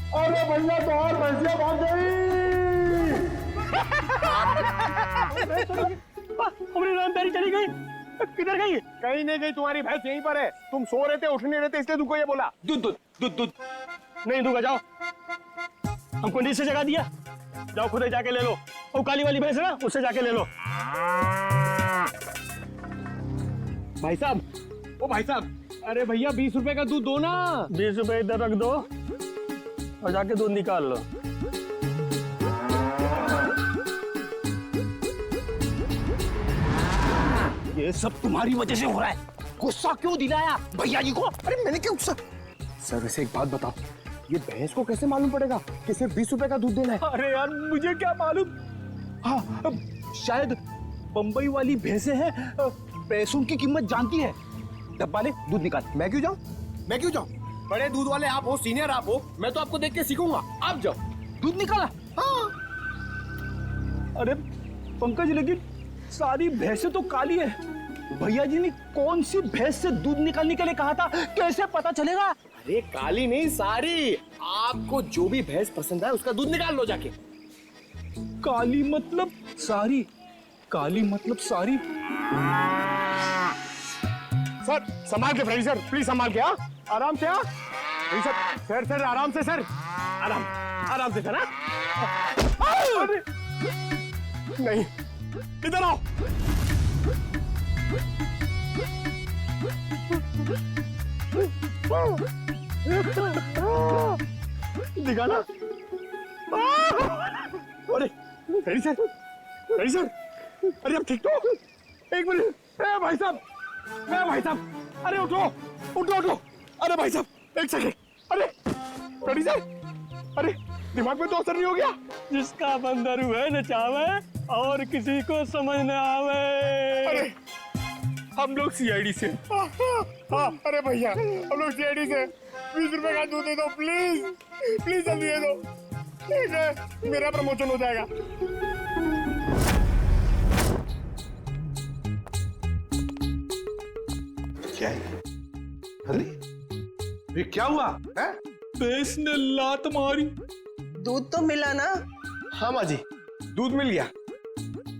अरे भैया तो और भैंसिया भाग गई। हमारी रामदारी चली गई, किधर गई? कहीं नहीं गई, तुम्हारी भैंस यहीं पर है। तुम सो रहे थे, उठ नहीं रहे थे, इसलिए तुमको ये बोला। दूध दूध दूध दूध नहीं दूंगा, जाओ। हमको नीचे जगह दिया, जाओ खुद ही जाके ले लो। वो काली वाली भैंस है ना, उससे जाके ले लो। भाई साहब, ओ भाई साहब, अरे भैया 20 रुपए का दूध दो ना। 20 रुपए इधर रख दो और जाके दूध निकाल लो। ये सब तुम्हारी वजह से हो रहा है। गुस्सा क्यों दिलाया भैया जी को? अरे मैंने क्या गुस्सा? सर वैसे एक बात बताओ, ये भैंस को कैसे मालूम पड़ेगा कि सिर्फ 20 रुपए का दूध देना है? अरे यार मुझे क्या मालूम। हाँ, शायद बंबई वाली भैंसें हैं, पैसों की कीमत जानती है। डब्बा ले, दूध निकाल। मैं क्यों जाऊं? मैं क्यों जाऊं? बड़े दूध वाले आप हो, सीनियर आप हो, मैं तो आपको देख के सीखूंगा। आप जाओ। दूध निकाला? हाँ। अरे पंकज, लेकिन सारी भैंसें तो काली है। भैया जी ने कौन सी भैंस से दूध निकालने के लिए कहा था, कैसे पता चलेगा? अरे काली नहीं, सारी। आपको जो भी भैंस पसंद है उसका दूध निकाल लो जाके। काली मतलब सारी, काली मतलब सारी। सर संभाल के फ्रेंड, सर प्लीज संभाल के। हाँ आराम से। हाँ सर, सर सर आराम से सर, आराम आराम से सर। हाँ नहीं, इधर आओ। दिखाना। अरे फ्रेंड सर, फ्रेंड सर, अरे अब ठीक तो? एक मिनट, भाई साहब, भाई साहब, अरे उठो उठो उठो। अरे भाई साहब एक सेकंड। अरे फ्रेंड सर, अरे दिमाग में तो असर नहीं हो गया? जिसका बंदर हुए न चावे और किसी को समझ न आवे। अरे हम लोग सीआईडी से। हाँ अरे भैया हम लोग सीआईडी से। 20 रुपए का दूध दे दो प्लीज, प्लीज जल्दी दे दो। ठीक है, मेरा प्रमोशन हो जाएगा। क्या है? अरे ये क्या हुआ है? भैंस ने लात मारी। दूध तो मिला ना? हाँ माँ जी, दूध मिल गया।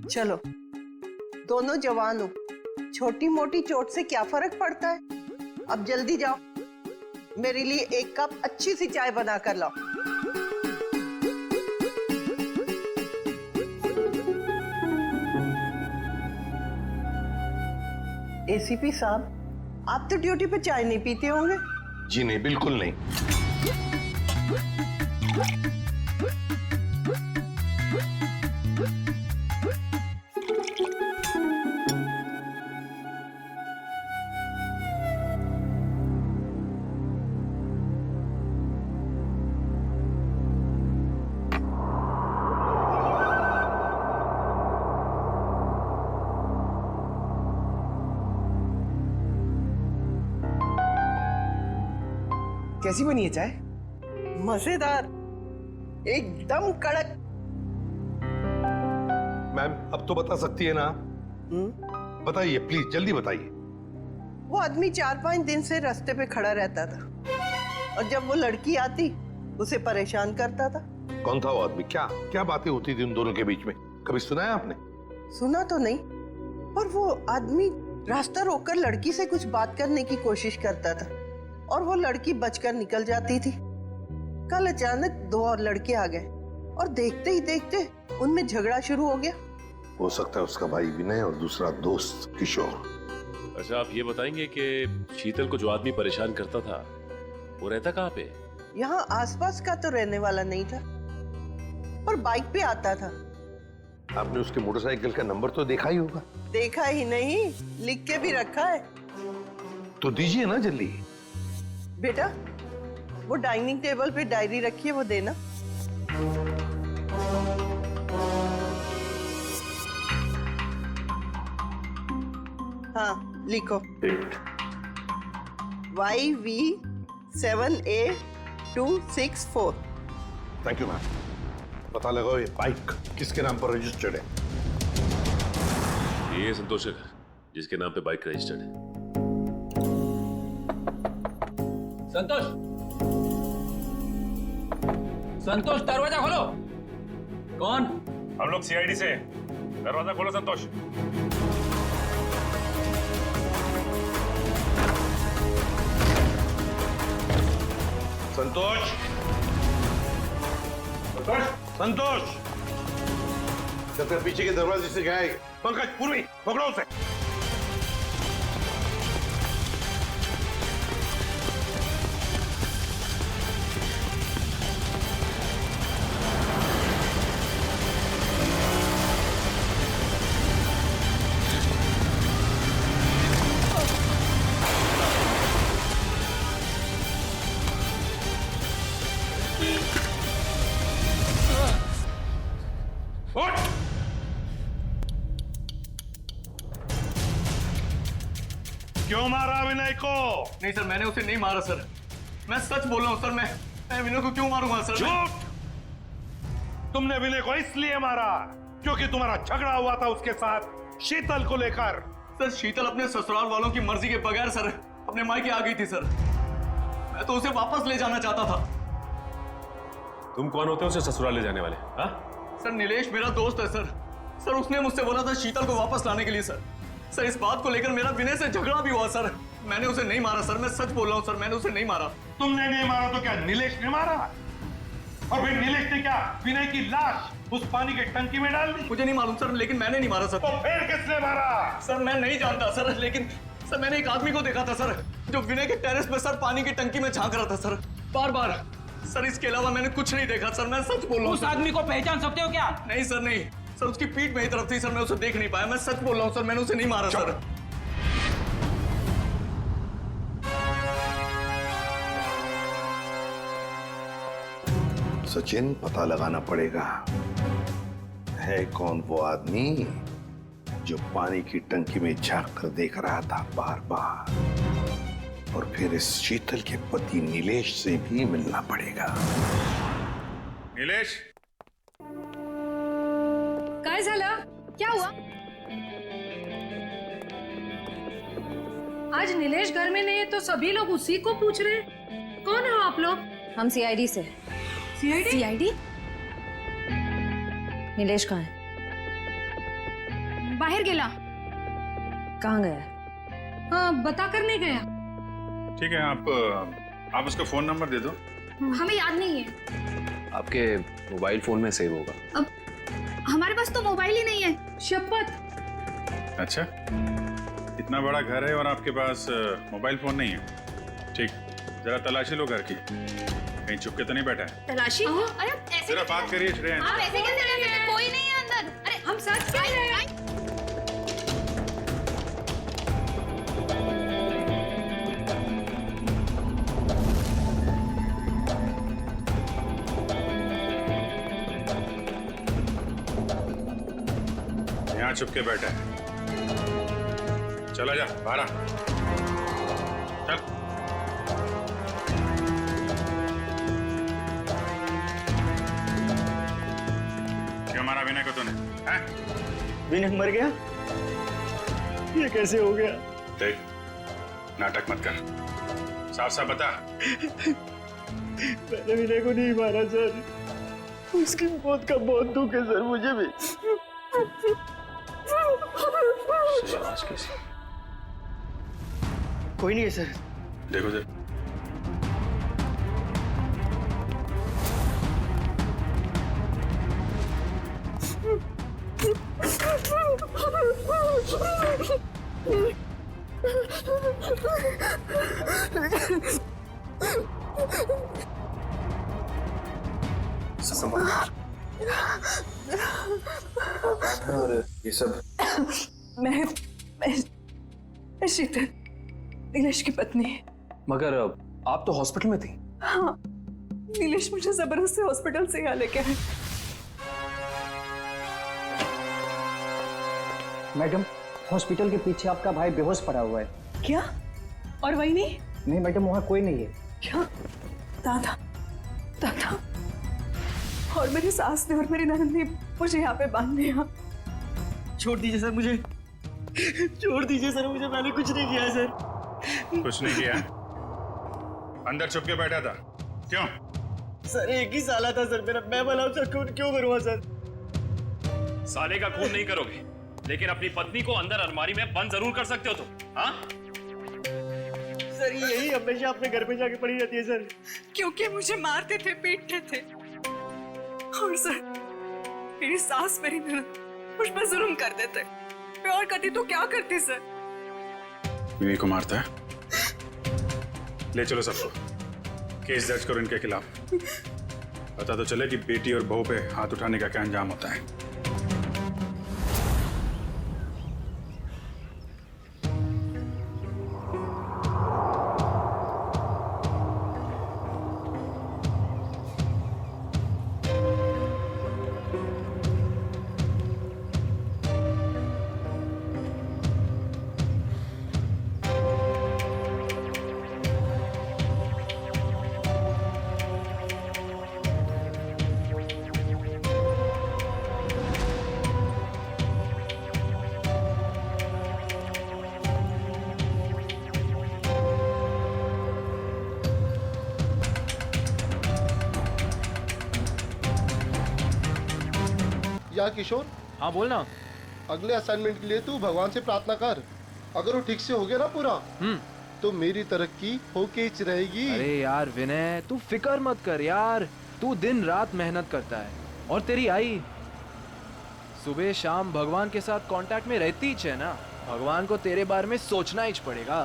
चलो, दोनों जवान हो, छोटी मोटी चोट से क्या फर्क पड़ता है। अब जल्दी जाओ, मेरे लिए एक कप अच्छी सी चाय बना कर लाओ। एसीपी साहब, आप तो ड्यूटी पे चाय नहीं पीते होंगे? जी नहीं, बिल्कुल नहीं। कैसी बनी है चाय? मजेदार, एकदम कड़क। मैम अब तो बता सकती है ना? बताइए प्लीज, जल्दी बताइए। वो आदमी 4-5 दिन से रास्ते पे खड़ा रहता था और जब वो लड़की आती उसे परेशान करता था। कौन था वो आदमी? क्या क्या बातें होती थी उन दोनों के बीच में? कभी सुना है आपने? सुना तो नहीं, पर वो आदमी रास्ता रोककर लड़की से कुछ बात करने की कोशिश करता था और वो लड़की बचकर निकल जाती थी। कल अचानक 2 और लड़के आ गए और देखते ही देखते उनमें झगड़ा शुरू हो गया। हो सकता है उसका भाई विनय और दूसरा दोस्त किशोर। अच्छा आप ये बताएंगे कि शीतल को जो आदमी परेशान करता था वो रहता कहाँ पे? यहाँ आसपास का तो रहने वाला नहीं था, पर बाइक पे आता था। आपने उसके मोटरसाइकिल का नंबर तो देखा ही होगा। देखा ही नहीं, लिख के भी रखा है। तो दीजिए ना जल्दी। बेटा, वो डाइनिंग टेबल पे डायरी रखी है, वो देना। हाँ लिखो। YV7A264। Thank you ma'am. पता लगाओ ये बाइक किसके नाम पर रजिस्टर्ड है। ये संतोष का घर जिसके नाम पे बाइक रजिस्टर्ड है। संतोष, संतोष दरवाजा खोलो। कौन? हम लोग सीआईडी से। दरवाजा खोलो संतोष। संतोष, संतोष, संतोष। डॉक्टर पीछे के दरवाजे से गया है। पंकज, पूर्वी, पकड़ो उसे। उठ! क्यों मारा विनय को? नहीं सर, मैंने उसे नहीं मारा सर। मैं सच बोल रहा हूँ सर। मैं विनय को क्यों मारूंगा सर? झूठ! तुमने विनय को इसलिए मारा क्योंकि तुम्हारा झगड़ा हुआ था उसके साथ शीतल को लेकर। सर, शीतल अपने ससुराल वालों की मर्जी के बगैर सर अपने मायके आ गई थी सर। मैं तो उसे वापस ले जाना चाहता था। तुम कौन होते हो उसे ससुराल ले जाने वाले? हाँ? सर, नीलेश मेरा दोस्त है सर। सर, उसने मुझसे बोला था शीतल को वापस लाने के लिए सर। सर, इस बात को लेकर मेरा विनय से झगड़ा भी हुआ सर। मैंने उसे नहीं मारा सर। मैं सच बोल रहा हूँ सर, मैंने उसे नहीं मारा। तुमने नहीं मारा तो क्या नीलेश ने मारा? और फिर नीलेश ने क्या विनय की लाश उस पानी के टंकी में डाल दी? मुझे नहीं मालूम सर, लेकिन मैंने नहीं मारा सर। तो फिर किसने मारा? सर, मैं नहीं जानता सर, लेकिन सर मैंने एक आदमी को देखा था सर, जो विनय के टेरेस पे सर पानी की टंकी में झांक रहा था सर, बार बार। सर, इसके अलावा मैंने कुछ नहीं देखा सर। मैं सच बोल रहा हूँ। उस आदमी को पहचान सकते हो क्या? नहीं सर, नहीं सर, उसकी पीठ मेरी तरफ थी सर। मैं उसे देख नहीं पाया। मैं सच बोल रहा हूँ सर, मैंने उसे नहीं मारा सर। सचिन, पता लगाना पड़ेगा है कौन वो आदमी जो पानी की टंकी में झांक कर देख रहा था बार बार। और फिर इस शीतल के पति नीलेश से भी मिलना पड़ेगा। नीलेश, काय झालं? क्या हुआ? आज नीलेश घर में नहीं है तो सभी लोग उसी को पूछ रहे हैं। कौन हो आप लोग? हम सीआईडी से। सीआईडी? सीआईडी? नीलेश कहाँ है? बाहर गेला। कहाँ गया? हाँ, बता कर नहीं गया। ठीक है, आप उसका फोन नंबर दे दो। हमें याद नहीं है। आपके मोबाइल फोन में सेव होगा। अब हमारे पास तो मोबाइल ही नहीं है। शपथ। अच्छा, इतना बड़ा घर है और आपके पास मोबाइल फोन नहीं है? ठीक, जरा तलाशी लो घर की, कहीं चुप के तो नहीं बैठा है। तलाशी? अरे ऐसे जरा बात करिए श्रेया। आप ऐसे कैसे रह रहे हैं? कोई नहीं है अंदर। अरे हम सच कह रहे हैं। यहाँ चुप के बैठा है। चला जा बाहर आ। चल। क्यों मारा विनय को तूने? हैं? विनय मर गया? ये कैसे हो गया? देख, नाटक मत कर, साफ साफ बता। मैंने विनय को नहीं मारा सर। उसकी मौत का बहुत दुख है सर, मुझे भी। आवाज कैसी? कोई नहीं है सर। देखो सर, और ये सब मैं शीतल, नीलेश की पत्नी। मगर आप तो हॉस्पिटल में थी। हाँ, नीलेश मुझे जबरदस्ती हॉस्पिटल से यहाँ लेके आए। मैडम, हॉस्पिटल के पीछे आपका भाई बेहोश पड़ा हुआ है। क्या? और वही नहीं? नहीं मैडम, वहाँ कोई नहीं है। क्या? दादा, दादा और मेरी सास ने और मेरी ननद ने मुझे यहाँ पे बांध दिया। छोड़ दीजिए सर मुझे, छोड़ दीजिए सर मुझे। मैंने कुछ नहीं किया है सर। कुछ नहीं किया? अंदर छुप के बैठा था क्यों? सर एक ही साला था सर मेरा, मैं भला उसका खून क्यों करूँगा सर? साले का खून नहीं करोगे, लेकिन अपनी पत्नी को अंदर अलमारी में बंद जरूर कर सकते हो तुम। हाँ, सर यही हमेशा अपने घर पे जाके पड़ी रहती है सर। क्योंकि मुझे मारते थे, पीटते थे। और सर मेरी सास मेरी ननद मुझ पर जुल्म कर देते। मैं और करती तो क्या करती सर? बीवी को मारता है? ले चलो सबको, केस दर्ज करो इनके खिलाफ। पता तो चले कि बेटी और बहू पे हाथ उठाने का क्या अंजाम होता है। या किशोर, हाँ बोल ना। अगले असाइनमेंट के लिए तू भगवान से प्रार्थना कर। अगर वो ठीक से हो गया ना पूरा, तो मेरी तरक्की होके ही रहेगी। अरे यार विनय, तू फिक्र मत कर यार, तू दिन रात मेहनत करता है और तेरी आई सुबह शाम भगवान के साथ कांटेक्ट में रहती है ना, भगवान को तेरे बारे में सोचना ही पड़ेगा।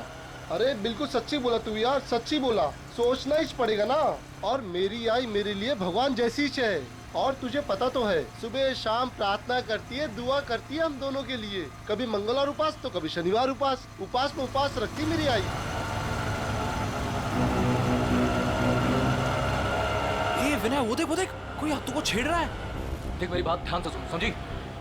अरे बिल्कुल सच्ची बोला तू यार, सच्ची बोला, सोचना ही पड़ेगा ना। और मेरी आई मेरे लिए भगवान जैसी ही है। और तुझे पता तो है, सुबह शाम प्रार्थना करती है, दुआ करती है हम दोनों के लिए। कभी मंगलवार उपास तो कभी शनिवार उपास, उपास में उपास रखती मेरी आई। ये विनय वो देख कोई हाथों को छेड़ रहा है। देख मेरी बात ध्यान से सुन, समझी?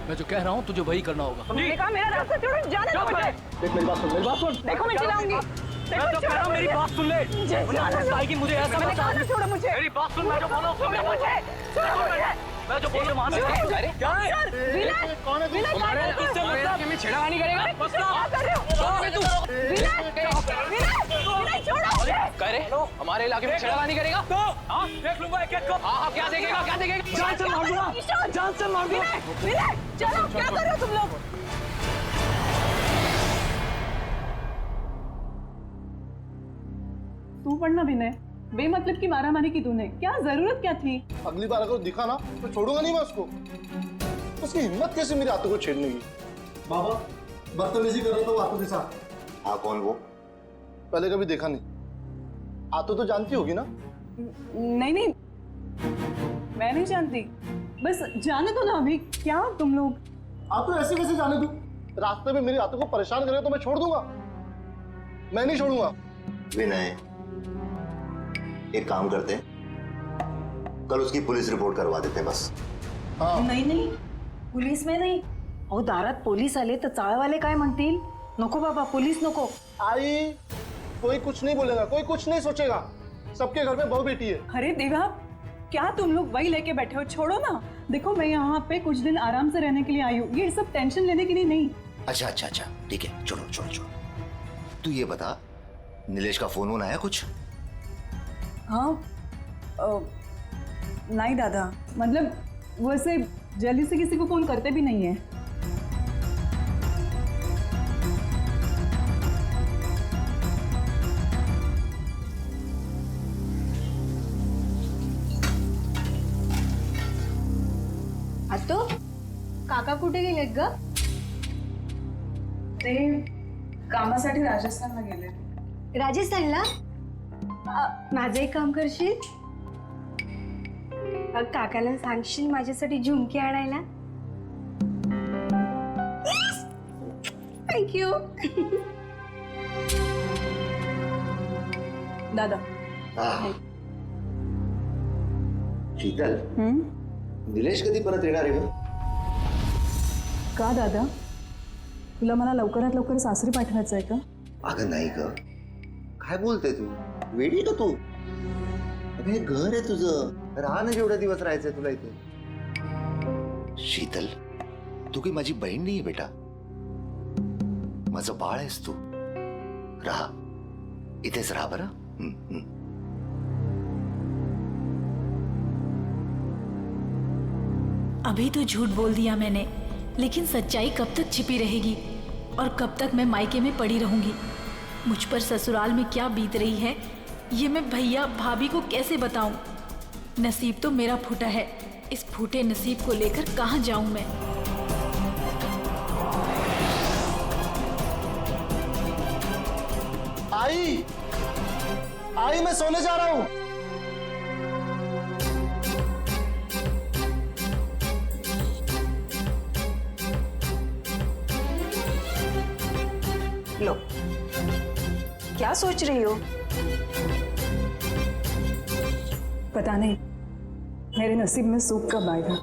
मैं जो कह रहा हूँ तुझे वही करना होगा, समझी? मेरा रास्ता छोड़ो, जाने दो मुझे। देख मेरी बात सुन, मेरी बात सुन। देखो मैं चिल्लाऊंगी। मैं तो कह रहा हूँ मेरी बात सुन ले। कि मुझे ऐसा मैंने कहा ना छोड़ो मुझे। मेरी बात सुन, मैं जो बोल रहा हूँ सुन ले मुझे। मैं जो बोल रहा हूँ मान ले। अरे क्या है? विनय, कौन है तू? विनय क्या कर रहे हो? कि मैं छेड़खानी करेगा? क्या कर रहे हो? विनय छोड़ो मुझे। कह रहे हमारे इलाके में छेड़खानी करेगा? तो हाँ देख लूंगा एक एक को। हाँ क्या देखेगा, क्या देखेगा? जान से मार दूंगा, जान से मार दूंगा। विनय चलो, क्या कर रहे हो तुम लोग? तू पढ़ना विनय, बेमतलब की मारामारी की तूने, क्या जरूरत क्या थी? अगली बार अगर दिखा ना तो छोड़ूंगा नहीं मैं उसको। उसकी हिम्मत कैसे मेरे हाथों को छेड़ने की? बाबा बदतमीजी कर रहा था वो हाथों के साथ। हाँ, कौन वो? पहले कभी देखा नहीं। आतो तो जानती होगी ना? नहीं मैं नहीं जानती, बस जाने दो ना अभी। क्या तुम लोग? आतो ऐसे कैसे जाने दूं? रास्ते में मेरे हाथों को परेशान करे तो मैं छोड़ दूंगा? मैं नहीं छोड़ूंगा। विनय, एक काम करते हैं, कल उसकी पुलिस रिपोर्ट करवा देते हैं बस। हाँ। नाही पोलीस में नाही. अहो दारात पोलीस आले तर चाळवाले काय म्हणतील? नको बाबा, पोलीस नको. आई, कोई कुछ नहीं बोलेगा, कोई कुछ नहीं सोचेगा। सबके घर में बहू बेटी है। अरे देवा, क्या तुम लोग वही लेके बैठे हो? छोड़ो ना। देखो मैं यहाँ पे कुछ दिन आराम से रहने के लिए आई हूँ, ये सब टेंशन लेने के लिए नहीं। अच्छा, ठीक है, छोड़ो। तू ये बता, नीलेश का फोन आया कुछ? हाँ, नहीं दादा, मतलब वो ऐसे जल्दी से किसी को फोन करते भी नहीं है। आतो, काका कुठे गेलेत ग? ते कामासाठी राजस्थानला गेले. राजस्थानला? माझं एक काम करशील? काकाला सांगशील माझ्यासाठी झुमकी आणायला? थँक्यू. दादा. शीतल, निलेश कधी परत येणार आहे? का दादा, तुला मला लवकरात लवकर सासरी पाठवायचं आहे का? अगं नाही ग, काय बोलते तू? वेडी का तू? अगं हे घर आहे तुझं, राहा ना जेवढा दिवस राहायचंय तुला इथे. शीतल, तू काही माझी बहीण नाहीये बेटा, माझं बाळ आहेस तू. राहा, इथेच राहा बरं. अभी तो झूठ बोल दिया मैंने, लेकिन सच्चाई कब तक छिपी रहेगी और कब तक मैं मायके में पड़ी रहूंगी। मुझ पर ससुराल में क्या बीत रही है ये मैं भैया भाभी को कैसे बताऊं। नसीब तो मेरा फूटा है, इस फूटे नसीब को लेकर कहां जाऊं मैं। आई मैं सोने जा रहा हूं। लो, क्या सोच रही हो? पता नहीं मेरे नसीब में सुख कब आएगा।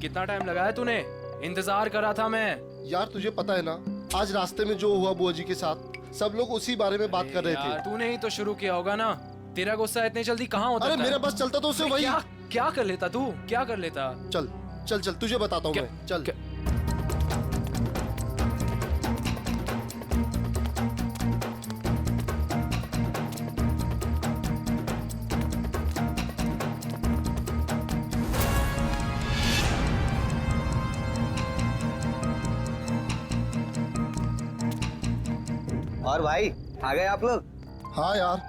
कितना टाइम लगाया तूने? इंतजार करा था मैं। यार तुझे पता है ना, आज रास्ते में जो हुआ बुआ जी के साथ, सब लोग उसी बारे में बात कर रहे थे। तूने ही तो शुरू किया होगा ना। तेरा गुस्सा इतनी जल्दी कहाँ होता? अरे मेरा बस चलता तो उसे वही। क्या कर लेता तू? क्या कर लेता? चल चल चल तुझे बताता हूँ मैं। चल और भाई आ गए आप लोग? हाँ यार।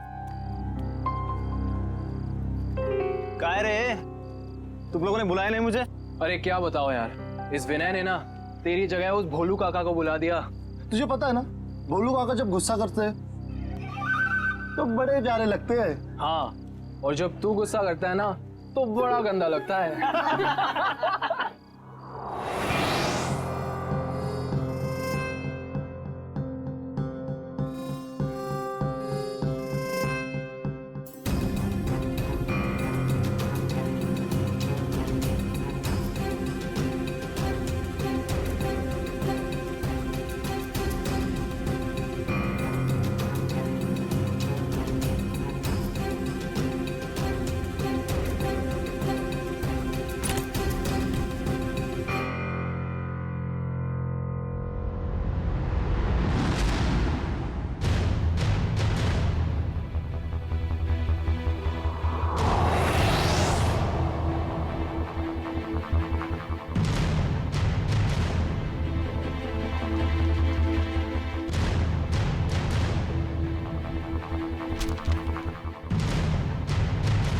काय रे, तुम लोगों ने बुलाया नहीं मुझे? अरे क्या बताओ यार, इस विनय ने ना तेरी जगह उस भोलू काका को बुला दिया। तुझे पता है ना, भोलू काका जब गुस्सा करते हैं तो बड़े प्यारे लगते हैं। हाँ, और जब तू गुस्सा करता है ना तो बड़ा गंदा लगता है।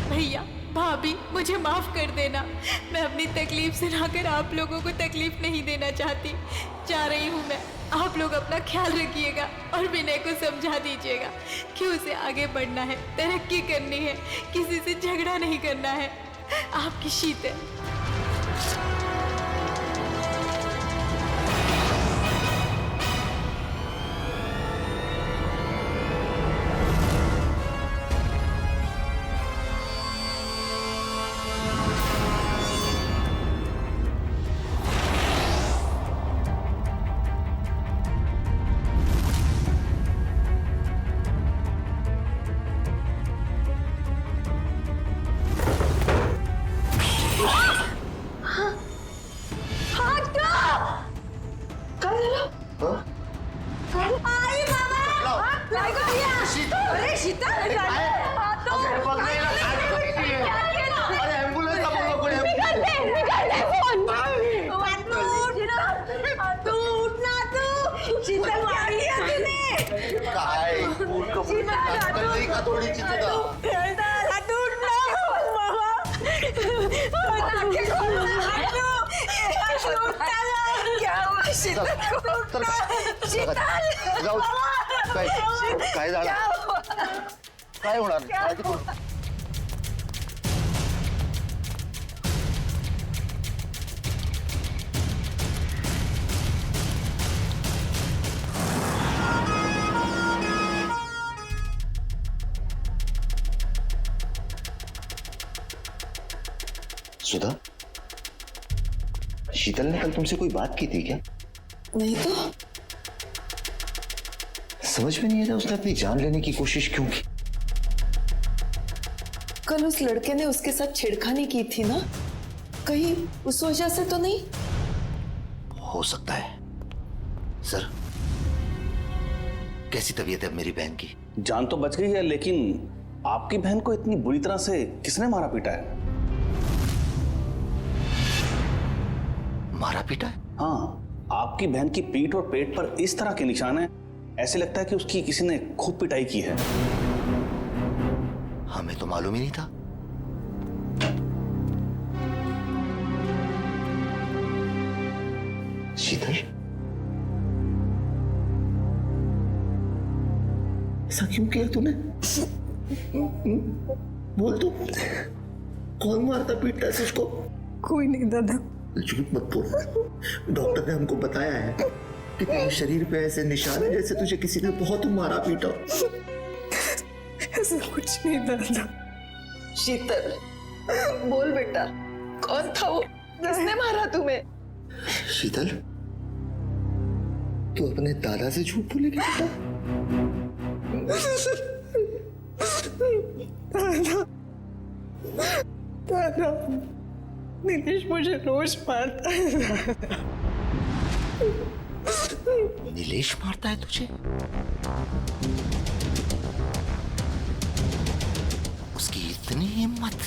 भैया भाभी मुझे माफ कर देना, मैं अपनी तकलीफ सुनाकर आप लोगों को तकलीफ नहीं देना चाहती। जा रही हूँ मैं, आप लोग अपना ख्याल रखिएगा और विनय को समझा दीजिएगा कि उसे आगे बढ़ना है, तरक्की करनी है, किसी से झगड़ा नहीं करना है। आपकी शीतल। काय होणार? सुधा, शीतल ने कल तुमसे कोई बात की थी क्या? नहीं तो। समझ में नहीं आ रहा उसने अपनी जान लेने की कोशिश क्यों की? कल कल उस लड़के ने उसके साथ छेड़खानी की थी ना, कहीं उस वजह से तो नहीं? हो सकता है। सर, कैसी तबीयत है अब मेरी बहन की? जान तो बच गई है, लेकिन आपकी बहन को इतनी बुरी तरह से किसने मारा पीटा है? मारा पीटा है? हाँ, आपकी बहन की पीठ और पेट पर इस तरह के निशान हैं, ऐसे लगता है कि उसकी किसी ने खूब पिटाई की है। हमें तो मालूम ही नहीं था। शीतल, ऐसा क्यों किया तूने? बोल तू, कौन मारता पीटता है उसको? कोई नहीं दादा। झूठ मत बोल। डॉक्टर ने हमको बताया है कि तेरे शरीर पे ऐसे निशान है जैसे तुझे किसी ने बहुत मारा पीटा। ऐसा कुछ नहीं दादा। शीतल, बोल बेटा, कौन था वो? किसने मारा तुम्हें? शीतल, तू अपने दादा से झूठ बोलेगी बेटा? दादा, नीलेश मुझे रोज मारता है। नीलेश मारता है तुझे? उसकी इतनी हिम्मत!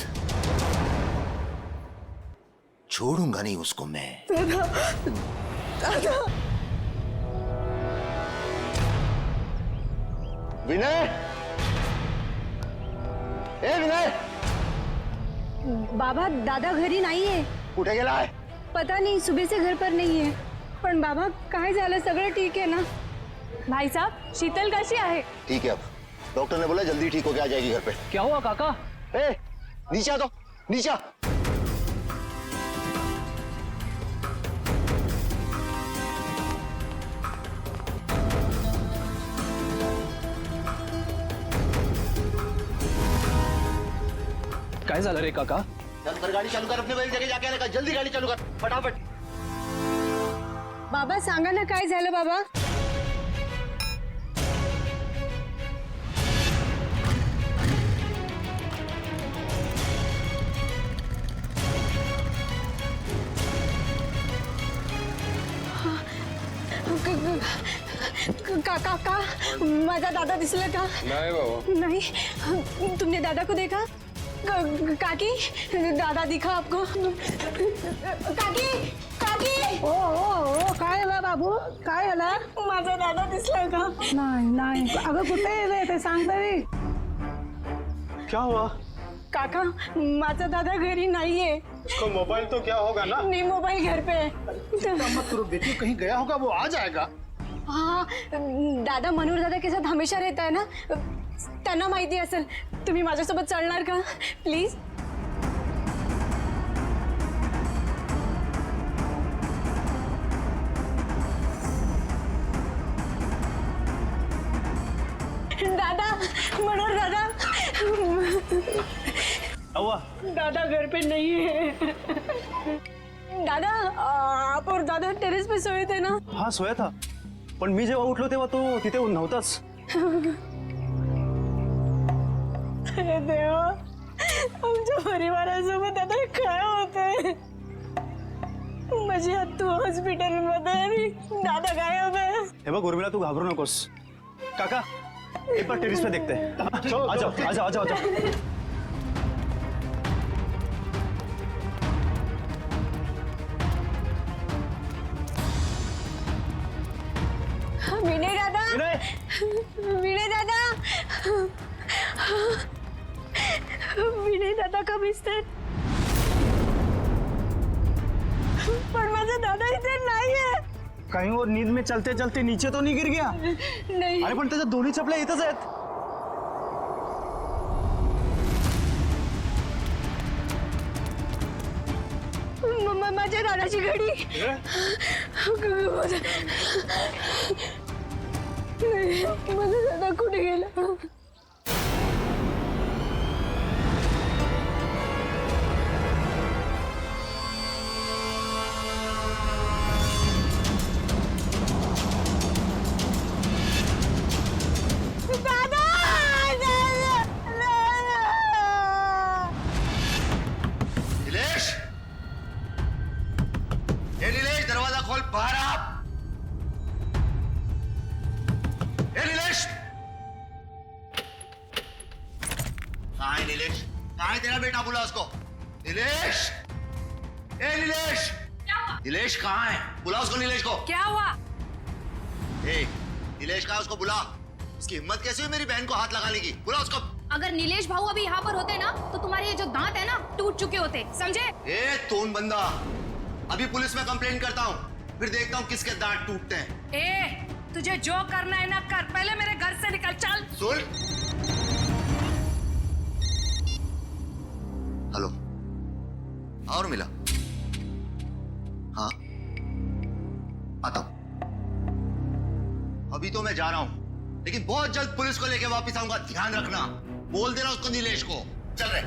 छोड़ूंगा नहीं उसको मैं। दादा, दादा। विनय, ए विनय! बाबा, दादा घरी नाहीये. कुठे गेला आहे? पता नहीं, सुबह से घर पर नहीं है. पण बाबा, काय झालं? सगळं ठीक है ना? भाई साहब, शीतल कैसी है? ठीक है, अब डॉक्टर ने बोला जल्दी ठीक होके आ जाएगी घर पे। क्या हुआ काका? ए, नीचे आ, तो नीचे आ। काय झालं रे काका? अंदर गाड़ी चालू कर, अपने जगह जाके आने का। जल्दी गाड़ी चालू कर, फटाफट। बाबा, सांगा ना काय झालं बाबा? काका, माझा दादा दिसला का? नहीं बाबा। नहीं, तुमने दादा को देखा? काकी, दादा दिखा आपको? काकी, काकी! ओ काय झालं बाबू? काय झालं? माझा दादा दिसला का? नाही. अगं कुठे आहे ते सांग तरी. क्या हुआ? काका, माझा दादा घरी नाहीये. उसका मोबाइल तो क्या होगा ना? नहीं, मोबाइल घर पे है. मत करो बेटी, कहीं गया होगा, वो आ जाएगा। हाँ, दादा मनोहर दादा के साथ हमेशा रहता है ना, त्यांना माहिती असेल. तुम्ही माझ्यासोबत चलणार का प्लीज? दादा, मनोहर दादा. दादा घर पे नहीं है. दादा, आप और दादा टेरेस पे सोए थे ना? हाँ, सोया था, पण मी जेव्हा उठलो तेव्हा तो तिथे नव्हताच. अरे देवा, आमच्या परिवारासोबत आता काय होतंय? माझी आत्तू हॉस्पिटलमध्ये आणि दादा गायब आहे. हे बघ उर्मिला, तू घाबरू नकोस. काका, एक बार टेरेस पे देखते हैं. आ जाओ. विनय दादा, विनय दादा, विनय दादा कब दिसतात? पण माझा दादा इथे नाहीये. कहीं और नींद में चलते चलते नीचे तो नहीं गिर गया? नहीं. अरे पण त्याच्या दोन्ही चपल्या इथंच आहेत. माझ्या दादाची घडी. माझा दादा कुठे गेला? कहाँ है तेरा बेटा? बुला उसको। नीलेश, ए नीलेश, नीलेश कहाँ है? बुला उसको नीलेश को। क्या हुआ? ए नीलेश कहाँ? उसको बुला। उसकी हिम्मत कैसी हुई मेरी बहन को हाथ लगाने की? बुला उसको। अगर नीलेश भाऊ अभी यहाँ पर होते ना तो तुम्हारे ये जो दांत है ना टूट चुके होते, समझे? ए तोन बंदा, अभी पुलिस में कंप्लेंट करता हूँ, फिर देखता हूँ किसके दांत टूटते हैं। ए तुझे जो करना है ना कर, पहले मेरे घर से निकल। चल। सुन। हेलो, और मिला? हाँ आता हूं। अभी तो मैं जा रहा हूं, लेकिन बहुत जल्द पुलिस को लेके वापस आऊंगा, ध्यान रखना। बोल देना उसको नीलेश को। चल रहे।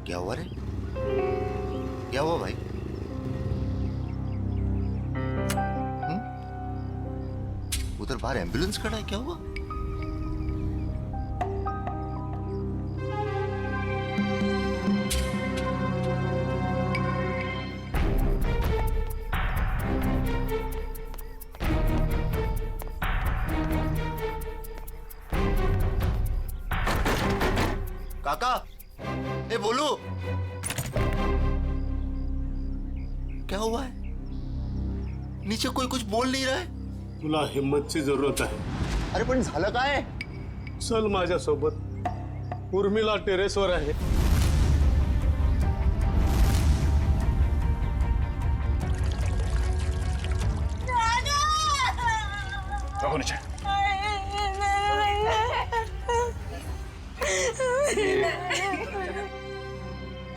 क्या हुआ रे? क्या हुआ भाई? उधर बाहर एम्बुलेंस खड़ा है, क्या हुआ? काका, ए बोलू, क्या हुआ है? नीचे कोई कुछ बोल नहीं रहा है। तुला हिम्मतची जरूरत आहे. अरे पण झालं काय? चल माझ्यासोबत. उर्मिला टेरेसवर आहे. रखो नीचे.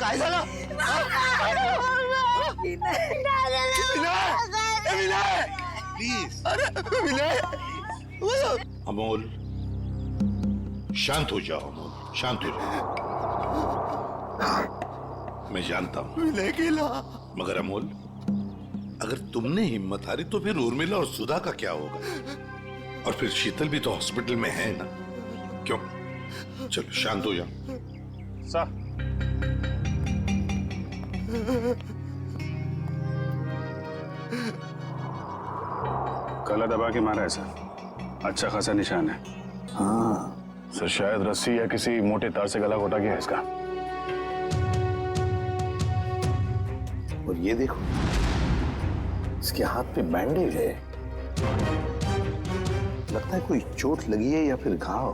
काय झालं? प्लीज. अरे विनय. अमोल, शांत हो जाओ अमोल, शांत हो जाओ. मैं जानता हूं विनय केला. मगर अमोल, अगर तुमने हिम्मत हारी तो फिर उर्मिला और सुधा का क्या होगा? और फिर शीतल भी तो हॉस्पिटल में है ना. क्यों? चलो शांत हो जाओ. सर, गला दबा के मारा है सर. अच्छा खासा निशान है. हाँ सर, शायद रस्सी या किसी मोटे तार से गला घोटा गया है इसका. और ये देखो, इसके हाथ पे बैंडेज है. लगता है कोई चोट लगी है या फिर घाव.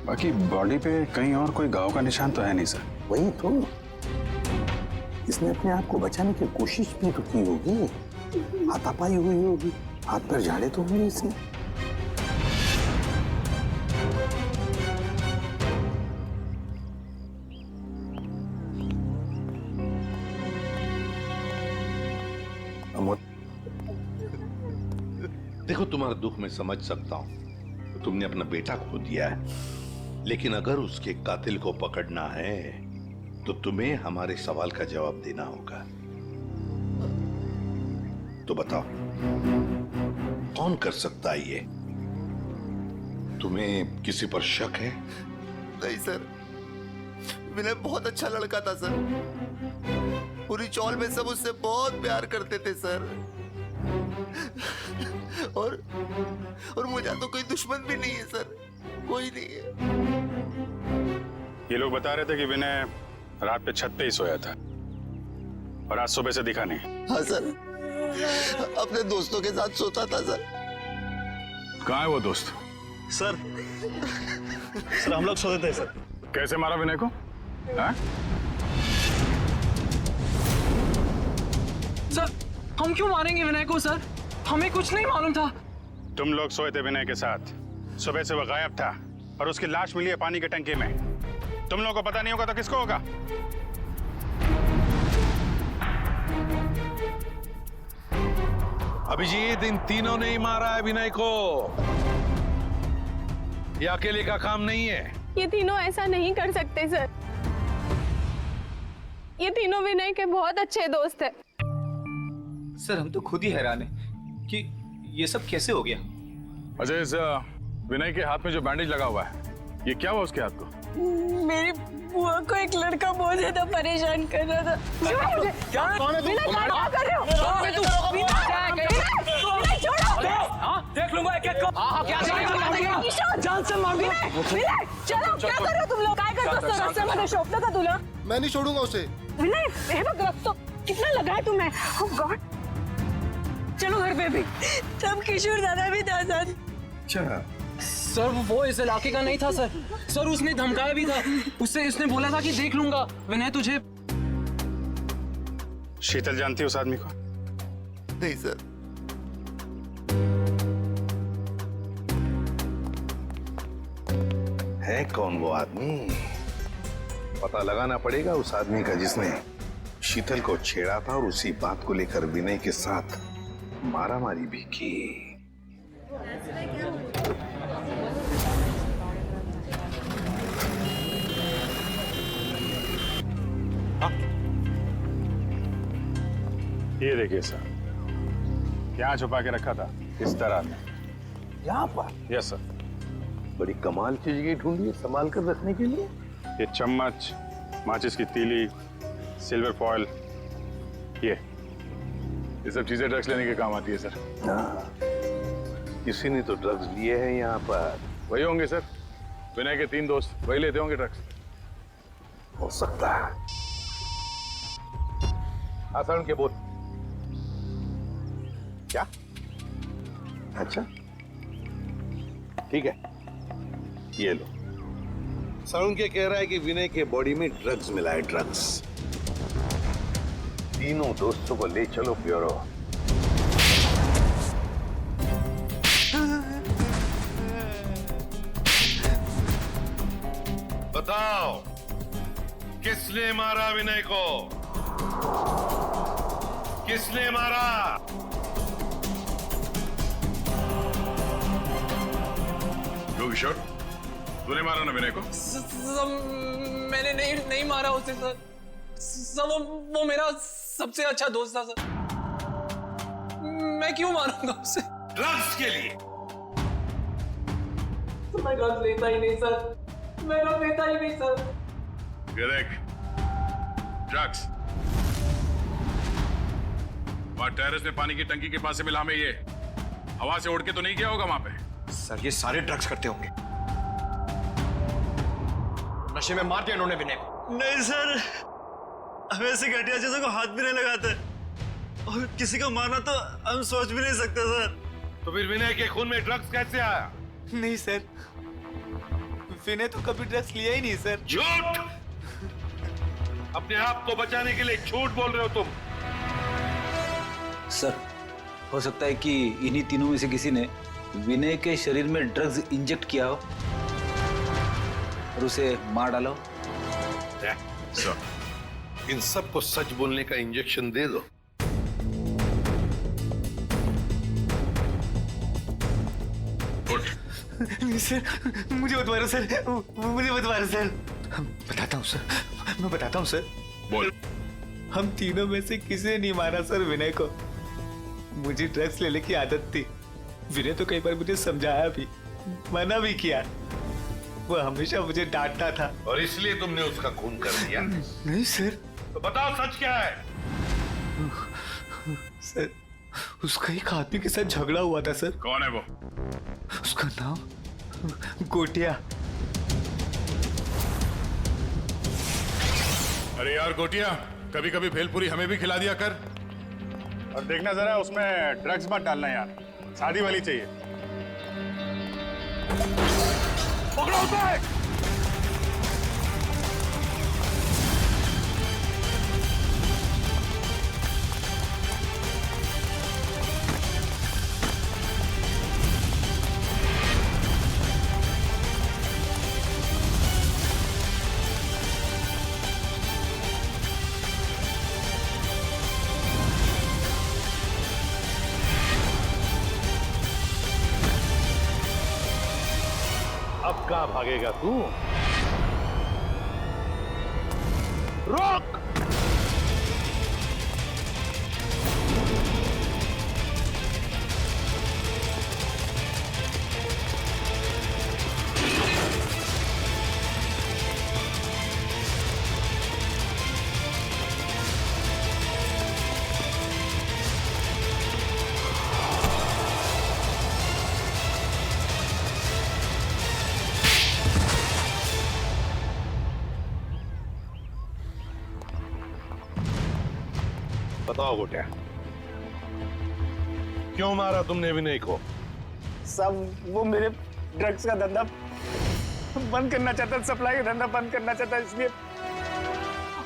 बाकी बॉडी पे कहीं और कोई घाव का निशान तो है नहीं सर. वही तो, इसने अपने आप को बचाने की कोशिश भी तो की होगी. हाथापाई हुई होगी, हाथ पर झाड़े तो होंगे इसने. अमोल, देखो तुम्हारा दुख मैं समझ सकता हूं. तुमने अपना बेटा खो दिया है, लेकिन अगर उसके कातिल को पकड़ना है तो तुम्हें हमारे सवाल का जवाब देना होगा. तो बताओ, कौन कर सकता है ये? तुम्हें किसी पर शक है? नहीं सर, विनय बहुत अच्छा लड़का था सर. पूरी चौल में सब उससे बहुत प्यार करते थे सर. और मुझे तो कोई दुश्मन भी नहीं है सर, कोई नहीं है. ये लोग बता रहे थे कि विनय रात पे छत पे ही सोया था और आज सुबह से दिखा नहीं. हाँ सर, अपने दोस्तों के साथ सोता था सर. कहाँ है वो दोस्त? सर हम लोग सोते थे सर. कैसे मारा विनय को? हाँ? सर, हम क्यों मारेंगे विनय को सर? हमें कुछ नहीं मालूम था. तुम लोग सोए थे विनय के साथ. सुबह से वो गायब था और उसकी लाश मिली है पानी की टंकी में. तुम लोगों को पता नहीं होगा तो किसको होगा? अभिजीत, इन तीनों ने ही मारा है विनय को. ये अकेले का काम नहीं है. ये तीनों ऐसा नहीं कर सकते सर. ये तीनों विनय के बहुत अच्छे दोस्त हैं. सर, हम तो खुद ही हैरान हैं कि ये सब कैसे हो गया. अजय, इस विनय के हाथ में जो बैंडेज लगा हुआ है, ये क्या हुआ उसके हाथ को? मेरी बुआ को एक लड़का बहुत ज्यादा परेशान कर रहा था. क्या? कौन है तू? विनय, क्या कर रहे हो? छोड़ो. देख लूंगा एक एक को। क्या जान से मार दूंगा। चलो क्या कर रहे हो तुम लोग? काय करतोस तो रस्त्यामध्ये शोभतं का तुला? मैं नहीं छोड़ूंगा उसे। विनय हे बघ रक्त कितना लगा है तुम्हें? Oh God! चलो घर पे भी। तब किशोर दादा भी था साथ। अच्छा सर वो इस इलाके का नहीं था सर। सर उसने धमकाया भी था। उसने बोला था कि देख लूंगा विनय तुझे। शीतल जानती है उस आदमी को? नहीं सर। है कौन वो आदमी? पता लगाना पड़ेगा उस आदमी का जिसने शीतल को छेड़ा था और उसी बात को लेकर विनय के साथ मारामारी भी की। ये देखिए सर, यहाँ छुपा के रखा था इस तरह में। यहाँ पर? Yes sir. बड़ी कमाल चीज की ढूंढी है संभाल कर रखने के लिए। ये चम्मच, माचिस की तीली, सिल्वर फॉयल, ये सब चीजें ड्रग्स लेने के काम आती है सर। हाँ, किसी ने तो ड्रग्स लिए हैं यहाँ पर। वही होंगे सर, विनय के 3 दोस्त, वही लेते होंगे ड्रग्स। हो सकता है। आसान के बोल। क्या? अच्छा ठीक है, ये लो। साउंड के कह रहा है कि विनय के बॉडी में ड्रग्स मिला है, ड्रग्स। तीनों दोस्तों को ले चलो ब्यूरो। बताओ किसने मारा विनय को? किसने मारा? किशोर, तूने मारा ना विनय को? मैंने नहीं मारा उसे सर। सर वो मेरा सबसे अच्छा दोस्त था सर। मैं क्यों मारूंगा उसे? ड्रग्स के लिए? तो मैं ड्रग्स लेता ही नहीं सर। मैं ड्रग्स लेता ही नहीं सर। ये देख, ड्रग्स वहां टेरेस में पानी की टंकी के पास से मिला। में ये हवा से उड़ के तो नहीं गया होगा वहां पे? सर ये सारे ड्रग्स करते होंगे। नशे में मार दिया इन्होंने विनय को। नहीं सर, हम ऐसे घटिया चीजों को हाथ भी नहीं लगाते और किसी को मारना तो हम सोच भी नहीं सकते सर। तो फिर विनय के खून में ड्रग्स कैसे आया? नहीं सर, विनय तो कभी ड्रग्स लिया ही नहीं सर। झूठ! अपने आप को बचाने के लिए झूठ बोल रहे हो तुम। सर हो सकता है कि इन्हीं तीनों में से किसी ने विनय के शरीर में ड्रग्स इंजेक्ट किया हो और उसे मार डाला हो। इन सबको सच बोलने का इंजेक्शन दे दो। नहीं सर, मुझे मत मारो सर, मुझे मत मारो सर। बताता हूँ सर, मैं बताता हूँ सर। बोल। हम तीनों में से किसी ने नहीं मारा सर विनय को। मुझे ड्रग्स लेने की आदत थी। विनय तो कई बार मुझे समझाया भी, मना भी किया। वो हमेशा मुझे डांटता था। और इसलिए तुमने उसका खून कर दिया? नहीं सर। तो बताओ सच क्या है? सर उसका एक आदमी के साथ झगड़ा हुआ था सर। कौन है वो? उसका नाम गोटिया। अरे यार गोटिया, कभी कभी भेलपुरी हमें भी खिला दिया कर। और देखना जरा उसमें ड्रग्स मत डालना यार, शादी वाली चाहिए। पकड़ो उसे! अब कहां भागेगा तू? रोक! बताओ गोटिया, क्यों मारा तुमने विनय को? सब वो मेरे ड्रग्स का धंधा बंद करना चाहता, सप्लाई का धंधा बंद करना चाहता, इसलिए।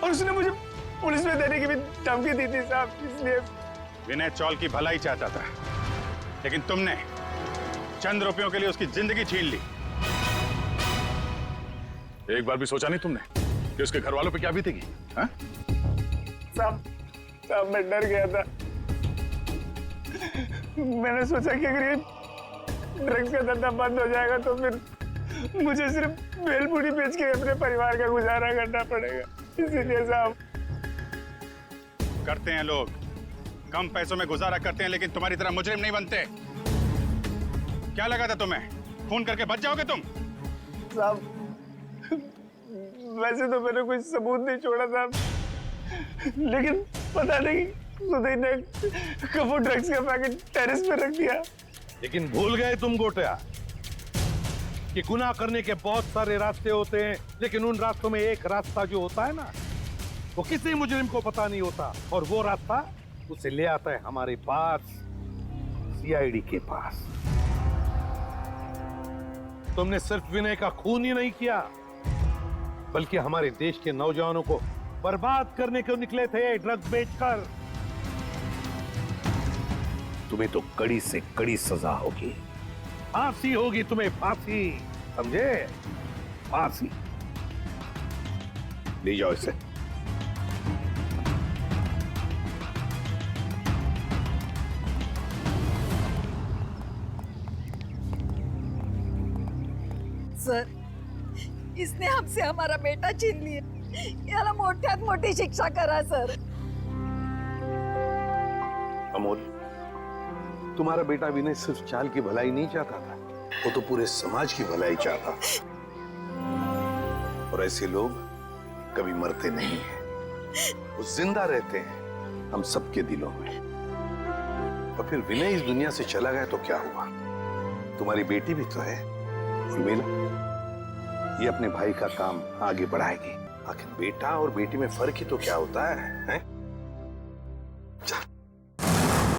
और उसने मुझे पुलिस में देने की भी धमकी दी थी साहब, इसलिए। विनय चौल की भलाई चाहता था, लेकिन तुमने चंद रुपयों के लिए उसकी जिंदगी छीन ली। एक बार भी सोचा नहीं तुमने कि उसके घर वालों पे क्या बीतेगी? हाँ? साहब मैं डर गया था। मैंने सोचा कि अगर ये ड्रग्स का धंधा बंद हो जाएगा तो फिर मुझे सिर्फ भेलपूरी बेच के अपने परिवार का गुजारा करना पड़ेगा, इसीलिए साहब। करते हैं लोग, कम पैसों में गुजारा करते हैं, लेकिन तुम्हारी तरह मुजरिम नहीं बनते। क्या लगा था तुम्हें? खून करके बच जाओगे तुम? साहब वैसे तो मैंने कोई सबूत नहीं छोड़ा था, लेकिन पता नहीं सुधीर ने कब वो ड्रग्स का पैकेट टेरेस पे रख दिया। लेकिन भूल गए तुम गोटिया कि गुनाह करने के बहुत सारे रास्ते होते हैं, लेकिन उन रास्तों में एक रास्ता जो होता है ना, वो किसी मुजरिम को पता नहीं होता, और वो रास्ता उसे ले आता है हमारे पास, सीआईडी के पास। तुमने सिर्फ विनय का खून ही नहीं किया, बल्कि हमारे देश के नौजवानों को बर्बाद करने को निकले थे ड्रग्स बेचकर। तुम्हें तो कड़ी से कड़ी सजा होगी, फांसी होगी तुम्हें, फांसी, समझे? फांसी। ले जाओ इसे। सर, इसने हमसे हमारा बेटा छीन लिया, याला मोठ्यात मोठी शिक्षा करा सर। अमोल, तुम्हारा बेटा विनय सिर्फ चाल की भलाई नहीं चाहता था, वो तो पूरे समाज की भलाई चाहता था। और ऐसे लोग कभी मरते नहीं हैं, वो जिंदा रहते हैं हम सबके दिलों में। और फिर विनय इस दुनिया से चला गया तो क्या हुआ? तुम्हारी बेटी भी तो है, उर्मिला, ये अपने भाई का काम आगे बढ़ाएगी। आखिर बेटा और बेटी में फर्क ही तो क्या होता है?